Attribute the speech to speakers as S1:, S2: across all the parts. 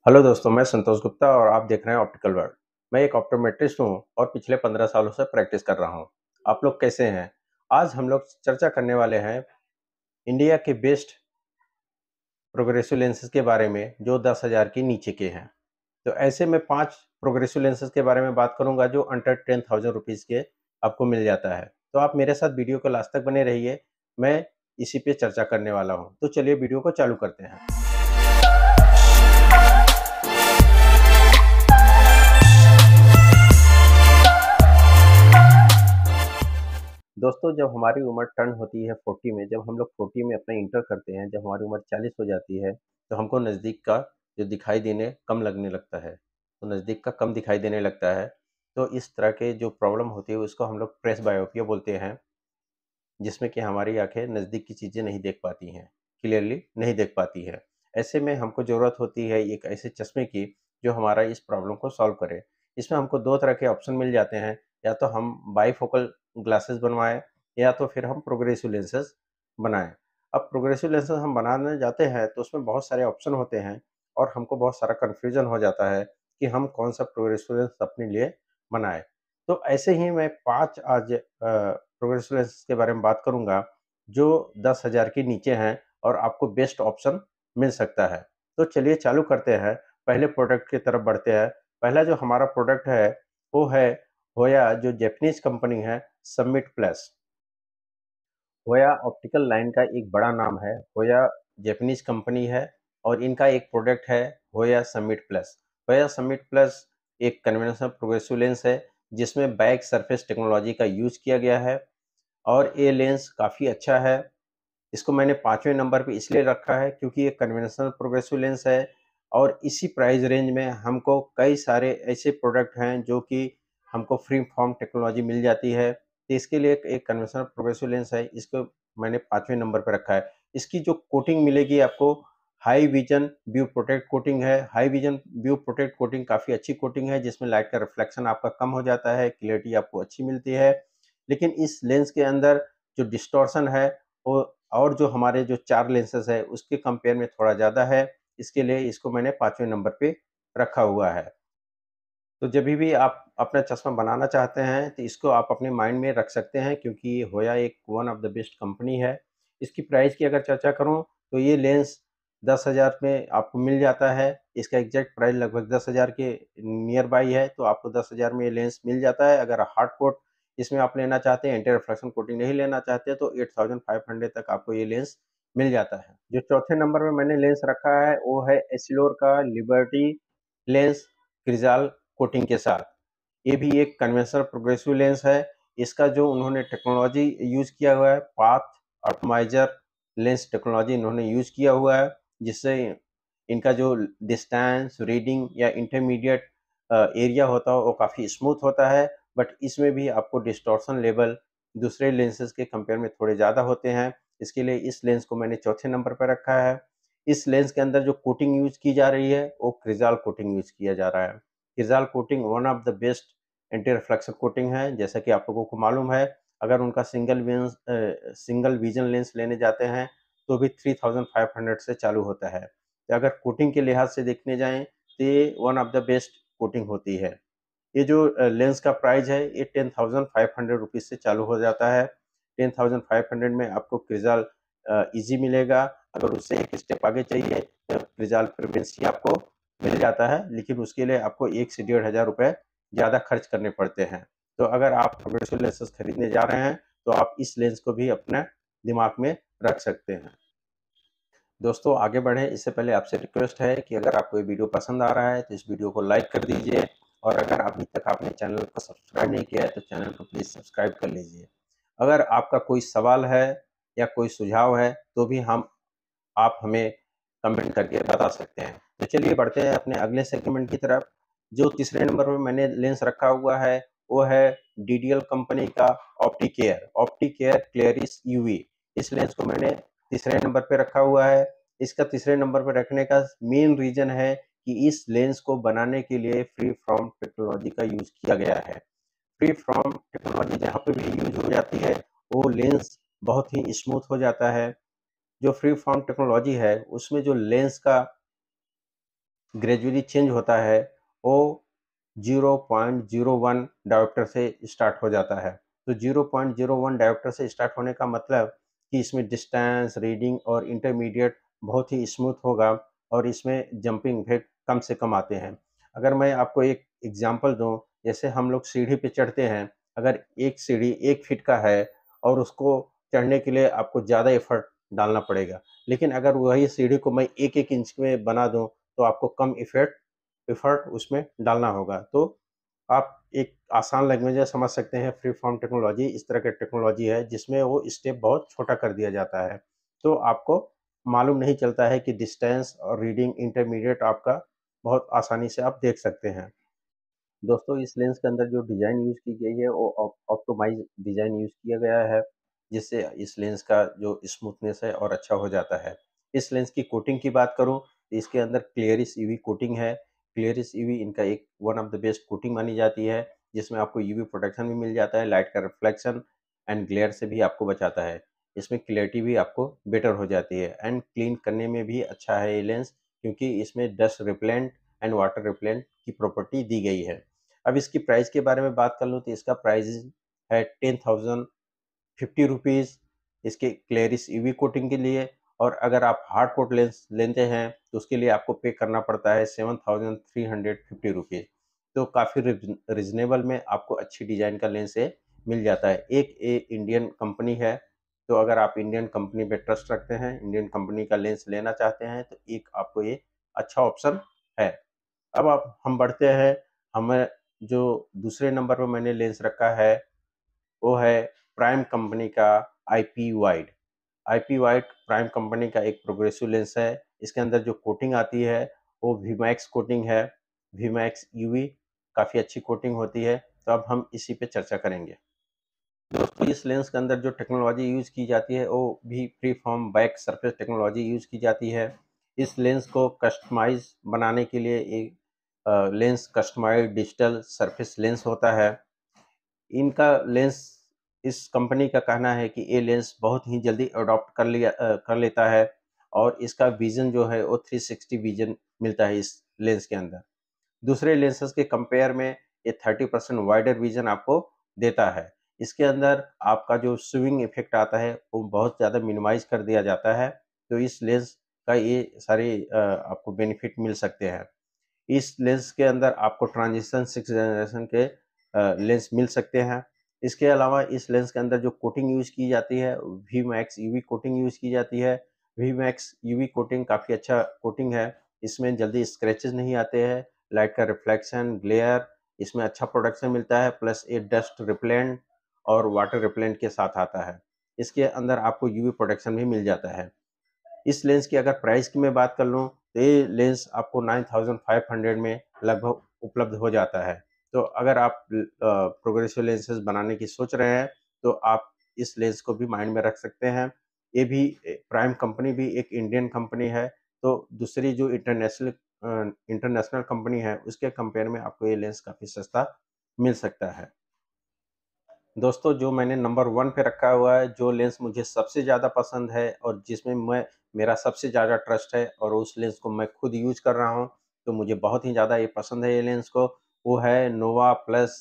S1: Hello दोस्तों, मैं संतोष गुप्ता और आप देख रहे हैं ऑप्टिकल वर्ल्ड। मैं एक ऑप्टोमेट्रिस्ट हूँ और पिछले 15 सालों से प्रैक्टिस कर रहा हूँ। आप लोग कैसे हैं? आज हम लोग चर्चा करने वाले हैं इंडिया के बेस्ट प्रोग्रेसिव लेंसेज के बारे में जो 10,000 के नीचे के हैं। तो ऐसे में 5 प्रोग्रेसिव लेंसेज के बारे में बात करूंगा जो अंडर 10,000 रुपीज़ के आपको मिल जाता है। तो आप मेरे साथ वीडियो को लास्ट तक बने रहिए, मैं इसी पे चर्चा करने वाला हूँ। तो चलिए वीडियो को चालू करते हैं। दोस्तों, जब हमारी उम्र टर्न होती है 40 में, जब हम लोग 40 में अपना इंटर करते हैं, जब हमारी उम्र 40 हो जाती है, तो हमको नज़दीक का जो दिखाई देने कम लगने लगता है। तो नज़दीक का कम दिखाई देने लगता है। तो इस तरह के जो प्रॉब्लम होती है उसको हम लोग प्रेस बायोपिया बोलते हैं, जिसमें कि हमारी आँखें नज़दीक की चीज़ें नहीं देख पाती हैं, क्लियरली नहीं देख पाती है। ऐसे में हमको ज़रूरत होती है एक ऐसे चश्मे की जो हमारा इस प्रॉब्लम को सॉल्व करे। इसमें हमको 2 तरह के ऑप्शन मिल जाते हैं, या तो हम बाइफोकल ग्लासेस बनवाएँ या तो फिर हम प्रोग्रेसिव लेंसेज़ बनाएँ। अब प्रोग्रेसिव लेंसेज़ हम बनाने जाते हैं तो उसमें बहुत सारे ऑप्शन होते हैं और हमको बहुत सारा कन्फ्यूज़न हो जाता है कि हम कौन-सा प्रोग्रेसिव लेंस अपने लिए बनाएँ। तो ऐसे ही मैं 5 आज प्रोग्रेसिव लेंसेज के बारे में बात करूँगा जो 10,000 के नीचे हैं और आपको बेस्ट ऑप्शन मिल सकता है। तो चलिए चालू करते हैं, पहले प्रोडक्ट की तरफ बढ़ते हैं। पहला जो हमारा प्रोडक्ट है वो है होया, जो जापानीज़ कंपनी है, समिट प्लस। होया ऑप्टिकल लाइन का एक बड़ा नाम है। होया जापानीज़ कंपनी है और इनका एक प्रोडक्ट है होया समिट प्लस। होया समिट प्लस एक कन्वेंशनल प्रोग्रेसिव लेंस है जिसमें बैक सरफेस टेक्नोलॉजी का यूज़ किया गया है और ये लेंस काफ़ी अच्छा है। इसको मैंने 5वें नंबर पे इसलिए रखा है क्योंकि ये कन्वेंशनल प्रोग्रेसिव लेंस है और इसी प्राइस रेंज में हमको कई सारे ऐसे प्रोडक्ट हैं जो कि हमको फ्री फॉर्म टेक्नोलॉजी मिल जाती है। तो इसके लिए एक कन्वेंशनल प्रोग्रेसिव लेंस है, इसको मैंने 5वें नंबर पे रखा है। इसकी जो कोटिंग मिलेगी आपको, high vision view protect coating है। High vision view protect coating काफ़ी अच्छी कोटिंग है जिसमें लाइट का रिफ्लेक्शन आपका कम हो जाता है, क्लियरिटी आपको अच्छी मिलती है। लेकिन इस लेंस के अंदर जो डिस्टॉर्शन है वो और जो हमारे जो 4 लेंसेज़ है उसके कंपेयर में थोड़ा ज़्यादा है। इसके लिए इसको मैंने 5वें नंबर पे रखा हुआ है। तो जभी भी आप अपना चश्मा बनाना चाहते हैं तो इसको आप अपने माइंड में रख सकते हैं क्योंकि ये होया एक one of the best company है। इसकी प्राइस की अगर चर्चा करूँ तो ये लेंस 10,000 में आपको मिल जाता है। इसका एग्ज़ैक्ट प्राइस लगभग 10,000 के नियर बाई है, तो आपको 10,000 में ये लेंस मिल जाता है। अगर हार्ड कोट इसमें आप लेना चाहते हैं, एंटी रिफ्लेक्शन कोटिंग नहीं लेना चाहते तो 8500 तक आपको ये लेंस मिल जाता है। जो चौथे नंबर पे मैंने लेंस रखा है वो है एस्सिलोर का लिबर्टी लेंस क्रिज़ाल कोटिंग के साथ। ये भी एक कन्वेंशनल प्रोग्रेसिव लेंस है। इसका जो उन्होंने टेक्नोलॉजी यूज़ किया हुआ है, पाथ ऑप्टिमाइज़र लेंस टेक्नोलॉजी इन्होंने यूज़ किया हुआ है, जिससे इनका जो डिस्टेंस, रीडिंग या इंटरमीडिएट एरिया होता है वो काफ़ी स्मूथ होता है। बट इसमें भी आपको डिस्टॉर्शन लेवल दूसरे लेंसेज़ के कंपेयर में थोड़े ज़्यादा होते हैं। इसके लिए इस लेंस को मैंने चौथे नंबर पे रखा है। इस लेंस के अंदर जो कोटिंग यूज़ की जा रही है वो क्रिज़ाल कोटिंग यूज़ किया जा रहा है। Crizal coating one of the best anti reflection coating है। जैसा कि आप लोगों को मालूम है, अगर उनका सिंगल विजन लेंस लेने जाते हैं तो भी 3500 से चालू होता है। तो अगर कोटिंग के लिहाज से देखने जाएँ तो ये one of the best coating होती है। ये जो लेंस का प्राइस है ये 10,500 रुपीज़ से चालू हो जाता है। 10,500 में आपको क्रिज़ाल ईज़ी मिलेगा। अगर उससे एक स्टेप आगे चाहिए तो क्रिज़ाल प्रीमियम आपको मिल जाता है, लेकिन उसके लिए आपको 1 से 1,500 रुपए ज़्यादा खर्च करने पड़ते हैं। तो अगर आप प्रोग्रेसिव लेंसेज़ खरीदने जा रहे हैं तो आप इस लेंस को भी अपने दिमाग में रख सकते हैं। दोस्तों, आगे बढ़ें इससे पहले आपसे रिक्वेस्ट है कि अगर आपको ये वीडियो पसंद आ रहा है तो इस वीडियो को लाइक कर दीजिए और अगर अभी तक आपने चैनल को सब्सक्राइब नहीं किया है तो चैनल को प्लीज़ सब्सक्राइब कर लीजिए। अगर आपका कोई सवाल है या कोई सुझाव है तो भी हम आप हमें कमेंट करके बता सकते हैं। तो चलिए बढ़ते हैं अपने अगले सेगमेंट की तरफ। जो तीसरे नंबर पर मैंने लेंस रखा हुआ है वो है डीडीएल कंपनी का ऑप्टिकेयर क्लेरिस यूवी। इस लेंस को मैंने तीसरे नंबर पे रखा हुआ है। इसका तीसरे नंबर पे रखने का मेन रीज़न है कि इस लेंस को बनाने के लिए फ्री फ्रॉम टेक्नोलॉजी का यूज़ किया गया है। फ्री फ्रॉम टेक्नोलॉजी जहाँ पे भी यूज़ हो जाती है वो लेंस बहुत ही स्मूथ हो जाता है। जो फ्री फॉर्म टेक्नोलॉजी है उसमें जो लेंस का ग्रेजुअली चेंज होता है, वो 0.01 डायोप्टर से स्टार्ट हो जाता है। तो 0.01 डायोप्टर से स्टार्ट होने का मतलब कि इसमें डिस्टेंस, रीडिंग और इंटरमीडिएट बहुत ही स्मूथ होगा और इसमें जंपिंग इफेक्ट कम से कम आते हैं। अगर मैं आपको एक एग्जांपल दूँ, जैसे हम लोग सीढ़ी पे चढ़ते हैं, अगर एक सीढ़ी 1 फीट का है और उसको चढ़ने के लिए आपको ज़्यादा एफर्ट डालना पड़ेगा। लेकिन अगर वही सीढ़ी को मैं 1-1 इंच में बना दूँ, तो आपको कम एफर्ट उसमें डालना होगा। तो आप एक आसान लैंग्वेज में समझ सकते हैं, फ्री फॉर्म टेक्नोलॉजी इस तरह की टेक्नोलॉजी है जिसमें वो स्टेप बहुत छोटा कर दिया जाता है। तो आपको मालूम नहीं चलता है कि डिस्टेंस और रीडिंग इंटरमीडिएट आपका बहुत आसानी से आप देख सकते हैं। दोस्तों, इस लेंस के अंदर जो डिज़ाइन यूज़ की गई है वो ऑप्टिमाइज़ डिज़ाइन यूज़ किया गया है, जिससे इस लेंस का जो स्मूथनेस है और अच्छा हो जाता है। इस लेंस की कोटिंग की बात करूँ, तो इसके अंदर क्लियरिस ईवी कोटिंग है। क्लियरिस ईवी इनका एक one of the best coating मानी जाती है, जिसमें आपको यूवी प्रोटेक्शन भी मिल जाता है, लाइट का रिफ्लेक्शन एंड ग्लेयर से भी आपको बचाता है। इसमें क्लैरिटी भी आपको बेटर हो जाती है एंड क्लीन करने में भी अच्छा है ये लेंस, क्योंकि इसमें dust repellent and water repellent की प्रॉपर्टी दी गई है। अब इसकी प्राइस के बारे में बात कर लूँ तो इसका प्राइस है 10,050 रुपीज़ इसके क्लेरिस ईवी कोटिंग के लिए। और अगर आप हार्ड कोट लेंस लेते हैं तो उसके लिए आपको पे करना पड़ता है 7,350 रुपीज़। तो काफ़ी रिजनेबल में आपको अच्छी डिज़ाइन का लेंस ये मिल जाता है। एक ये इंडियन कंपनी है, तो अगर आप इंडियन कंपनी पे ट्रस्ट रखते हैं, इंडियन कंपनी का लेंस लेना चाहते हैं, तो एक आपको ये अच्छा ऑप्शन है। अब आप हम बढ़ते हैं, हमें जो दूसरे नंबर पे मैंने लेंस रखा है वो है प्राइम कंपनी का IP wide. IP wide prime company का एक प्रोग्रेसिव लेंस है। इसके अंदर जो कोटिंग आती है वो वीमैक्स कोटिंग है। वीमैक्स यूवी काफ़ी अच्छी कोटिंग होती है। तो अब हम इसी पे चर्चा करेंगे। दोस्तों, इस लेंस के अंदर जो टेक्नोलॉजी यूज़ की जाती है वो भी free form back surface technology use की जाती है। इस लेंस को कस्टमाइज़ बनाने के लिए एक lens customized digital surface lens होता है। इनका लेंस इस कंपनी का कहना है कि ये लेंस बहुत ही जल्दी अडॉप्ट कर लेता है और इसका विज़न जो है वो 360 विज़न मिलता है इस लेंस के अंदर। दूसरे लेंसेज के कंपेयर में ये 30% वाइडर विज़न आपको देता है। इसके अंदर आपका जो स्विंग इफ़ेक्ट आता है वो बहुत ज़्यादा मिनिमाइज़ कर दिया जाता है। तो इस लेंस का ये सारे आपको बेनिफिट मिल सकते हैं। इस लेंस के अंदर आपको ट्रांजिशन 6 जनरेशन के लेंस मिल सकते हैं। इसके अलावा इस लेंस के अंदर जो कोटिंग यूज़ की जाती है, V max UV coating use की जाती है। वी मैक्स यूवी कोटिंग काफ़ी अच्छा कोटिंग है। इसमें जल्दी स्क्रैचेज़ नहीं आते हैं, लाइट का रिफ्लेक्शन, ग्लेयर इसमें अच्छा प्रोटेक्शन मिलता है, प्लस ये डस्ट रिपेलेंट और वाटर रिपेलेंट के साथ आता है। इसके अंदर आपको यूवी प्रोटेक्शन भी मिल जाता है। इस लेंस की अगर प्राइस की मैं बात कर लूँ, तो ये लेंस आपको 9500 में लगभग उपलब्ध हो जाता है। तो अगर आप प्रोग्रेसिव लेंसेज़ बनाने की सोच रहे हैं, तो आप इस लेंस को भी माइंड में रख सकते हैं। ये भी प्राइम कंपनी भी एक इंडियन कंपनी है, तो दूसरी जो इंटरनेशनल कंपनी है, उसके कंपेयर में आपको ये लेंस काफ़ी सस्ता मिल सकता है। दोस्तों, जो मैंने नंबर 1 पे रखा हुआ है, जो लेंस मुझे सबसे ज़्यादा पसंद है और जिसमें मेरा सबसे ज़्यादा ट्रस्ट है और उस लेंस को मैं खुद यूज़ कर रहा हूँ, तो मुझे बहुत ही ज़्यादा ये पसंद है ये लेंस को, वो है Nova plus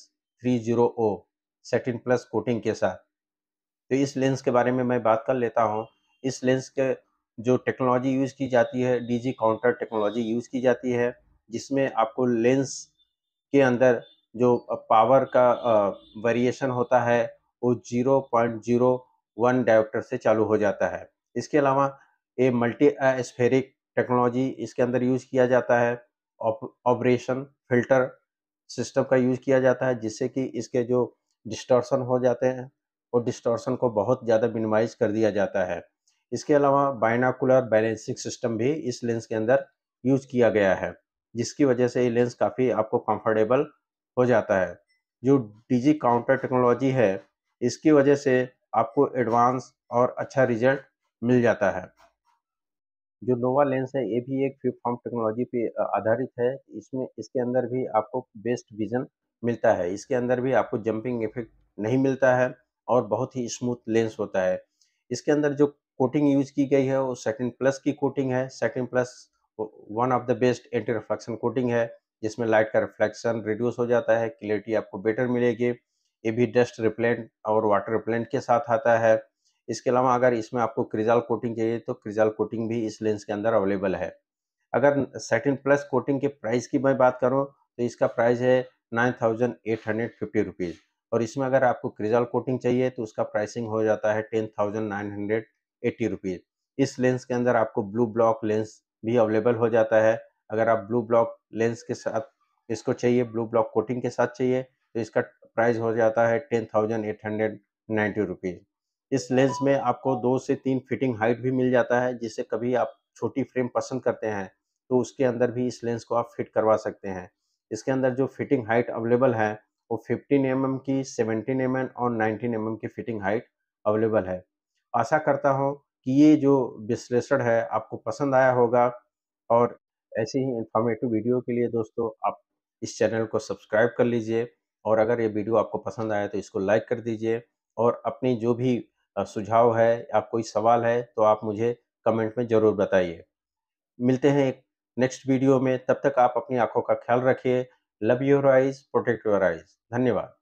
S1: 30O satin plus coating के साथ। तो इस लेंस के बारे में मैं बात कर लेता हूँ। इस लेंस के जो टेक्नोलॉजी यूज़ की जाती है, डीजी काउंटर टेक्नोलॉजी यूज़ की जाती है, जिसमें आपको लेंस के अंदर जो पावर का वेरिएशन होता है वो 0.01 डायोप्टर से चालू हो जाता है। इसके अलावा ये मल्टी स्फेरिक टेक्नोलॉजी इसके अंदर यूज़ किया जाता है। ऑपरेशन फ़िल्टर सिस्टम का यूज़ किया जाता है, जिससे कि इसके जो डिस्टॉर्शन हो जाते हैं, वो डिस्टॉर्शन को बहुत ज़्यादा मिनिमाइज़ कर दिया जाता है। इसके अलावा बाइनोकुलर बैलेंसिंग सिस्टम भी इस लेंस के अंदर यूज़ किया गया है, जिसकी वजह से ये लेंस काफ़ी आपको कंफर्टेबल हो जाता है। जो डीजी काउंटर टेक्नोलॉजी है, इसकी वजह से आपको एडवांस और अच्छा रिज़ल्ट मिल जाता है। जो नोवा लेंस है ये भी एक फ्लिप फ्रॉम टेक्नोलॉजी पे आधारित है। इसमें इसके अंदर भी आपको बेस्ट विज़न मिलता है। इसके अंदर भी आपको जंपिंग इफ़ेक्ट नहीं मिलता है और बहुत ही स्मूथ लेंस होता है। इसके अंदर जो कोटिंग यूज़ की गई है वो सैटिन प्लस की कोटिंग है। Satin plus one of the best anti reflection coating है, जिसमें लाइट का रिफ्लेक्शन रिड्यूस हो जाता है, क्लियरिटी आपको बेटर मिलेगी। ये भी डस्ट रिपेलेंट और वाटर रिपेलेंट के साथ आता है। इसके अलावा अगर इसमें आपको क्रिजाल कोटिंग चाहिए तो क्रिजाल कोटिंग भी इस लेंस के अंदर अवेलेबल है। अगर सैटिन प्लस कोटिंग के प्राइस की मैं बात करूँ तो इसका प्राइस है 9850 रुपीज़, और इसमें अगर आपको क्रिजाल कोटिंग चाहिए तो उसका प्राइसिंग हो जाता है 10,980 रुपीज़। इस लेंस के अंदर आपको ब्लू ब्लॉक लेंस भी अवेलेबल हो जाता है। अगर आप ब्लू ब्लॉक लेंस के साथ इसको चाहिए, ब्लू ब्लॉक कोटिंग के साथ चाहिए, तो इसका प्राइस हो जाता है 10,890 रुपीज़। इस लेंस में आपको 2 से 3 फिटिंग हाइट भी मिल जाता है, जिससे कभी आप छोटी फ्रेम पसंद करते हैं तो उसके अंदर भी इस लेंस को आप फिट करवा सकते हैं। इसके अंदर जो फिटिंग हाइट अवेलेबल है वो 15 की, 17 और 19 की फिटिंग हाइट अवेलेबल है। आशा करता हूँ कि ये जो विश्लेषण है आपको पसंद आया होगा, और ऐसी ही इन्फॉर्मेटिव वीडियो के लिए दोस्तों आप इस चैनल को सब्सक्राइब कर लीजिए, और अगर ये वीडियो आपको पसंद आया तो इसको लाइक कर दीजिए, और अपनी जो भी सुझाव है या कोई सवाल है तो आप मुझे कमेंट में ज़रूर बताइए। मिलते हैं एक नेक्स्ट वीडियो में, तब तक आप अपनी आँखों का ख्याल रखिए। Love your eyes, protect your eyes. धन्यवाद।